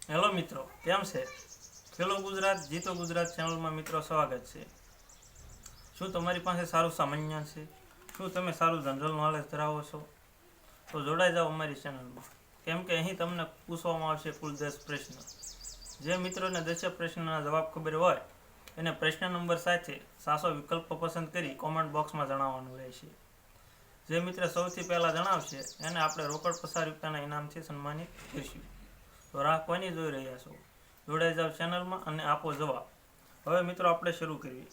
Hello મિત્રો, કેમ છે? ખેલો ગુજરાત જીતો ગુજરાત ચેનલમાં મિત્રો સ્વાગત છે. શું તમારી પાસે સારું સામાન્ય છે? શું તમે સારું જનરલ નોલેજ ધરાવો છો? તો જોડાઈ જાઓ અમારી ચેનલમાં, કેમ કે અહીં તમને પૂછવામાં આવશે કુલ 10 પ્રશ્ન. જે મિત્રોને 10 પ્રશ્નના જવાબ ખબર હોય એને પ્રશ્ન નંબર સાથે સાચો વિકલ્પ પસંદ કરી કોમેન્ટ બોક્સમાં જણાવવાનું રહેશે. જે મિત્ર સૌથી પહેલાં જણાવશે એને આપણે રોકડ 50 રૂપિયાના ઇનામથી સન્માનિત કરીશું. તો રાહ કોની જોઈ રહ્યા છો? જોડાઈ જાઓ ચેનલમાં અને આપો જવાબ. હવે મિત્રો આપણે શરૂ કરીએ.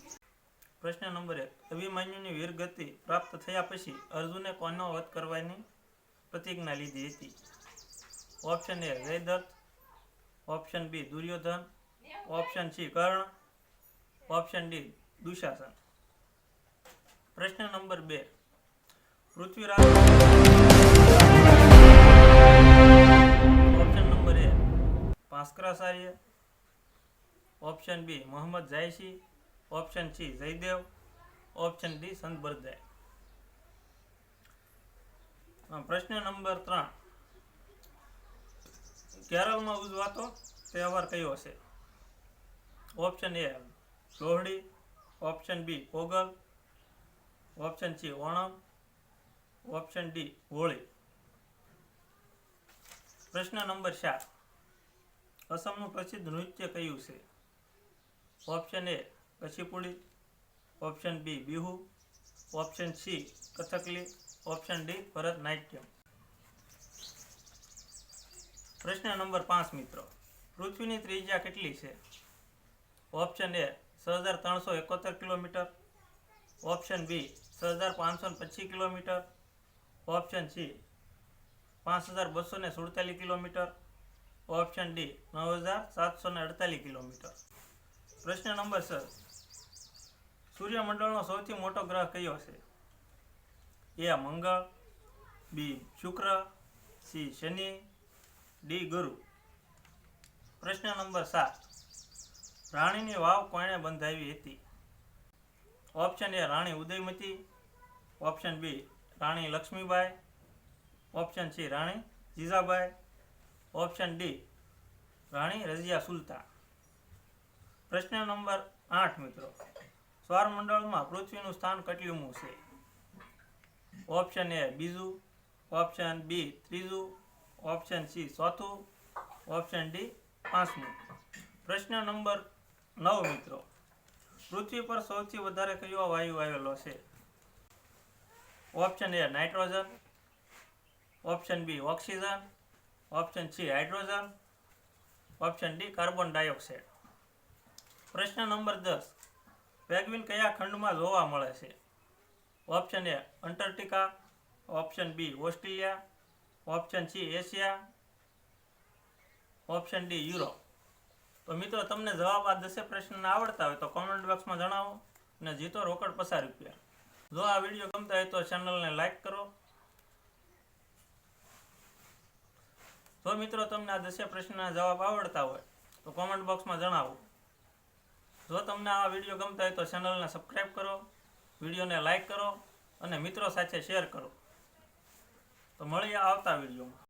પ્રશ્ન નંબર 1. અભિમન્યુની વીરગતિ પ્રાપ્ત થયા પછી અર્જુને કોનો વધ કરવાની પ્રતિજ્ઞા લીધી હતી? Option A Jayadratha, option B Duryodhana, option C Karna, option D Dushasana. પ્રશ્ન number 2. Prithviraj. Option number A Bhaskaracharya, option B Mohammad Jayasi, option C Jayadev, option D Sant Bardai. પ્રશ્ન નંબર 3. કેરળમાં ઉજવાતો તહેવાર કયો છે? Option A Lohri, option B Pongal, option C Onam, option D Holi. પ્રશ્ન નંબર 4. અસમનું પ્રસિદ્ધ નૃત્ય કયું છે? Option A Kuchipudi, option B Bihu, option C Kathakali, option D Bharatanatyam. પ્રશ્ન નંબર 5 મિત્રો. પૃથ્વીની ત્રિજ્યા કેટલી છે? Option A 6371 kilometre, option B 6525 kilometre, option C 5247 kilometre, option D 9748 kilometre. પ્રશ્ન નંબર 6. સૂર્યમંડળનો સૌથી મોટો ગ્રહ કયો છે? એ મંગળ, બી શુક્ર, સી શનિ, ડી ગુરુ. પ્રશ્ન નંબર 7. રાણીની વાવ કોણે બંધાવી હતી? Option A Rani Udayamati, option B Rani Lakshmibai, option C Rani Jijabai, option D Rani Razia Sultan. પ્રશ્ન નંબર 8 મિત્રો. સૌરમંડળમાં પૃથ્વીનું સ્થાન કેટલુંમું છે? ઓપ્શન એ બીજું, ઓપ્શન બી ત્રીજું, ઓપ્શન સી ચોથું, ઓપ્શન ડી પાંચમું. પ્રશ્ન નંબર 9 મિત્રો. પૃથ્વી પર સૌથી વધારે કયો વાયુ આવેલો છે? Option A nitrogen, option B oxygen, option C hydrogen, option D carbon dioxide. પ્રશ્ન નંબર 10. પેંગ્વિન કયા ખંડમાં જોવા મળે છે? Option A Antarctica, option B Australia, option C Asia, option D Europe. તો મિત્રો તમને જવાબ આ 10 પ્રશ્નના આવડતા હોય તો કોમેન્ટ બોક્સમાં જણાવો અને જીતો રોકડ 50 રૂપિયા. જો આ વિડીયો ગમતા હોય તો ચેનલને લાઈક કરો. જો મિત્રો તમને આ 10 પ્રશ્નના જવાબ આવડતા હોય તો કોમેન્ટ બોક્સમાં જણાવો. જો તમને આ વિડીયો ગમતા હોય તો ચેનલને સબસ્ક્રાઈબ કરો, વિડીયોને લાઈક કરો અને મિત્રો સાથે શેર કરો. તો મળીએ આવતા વિડીયોમાં.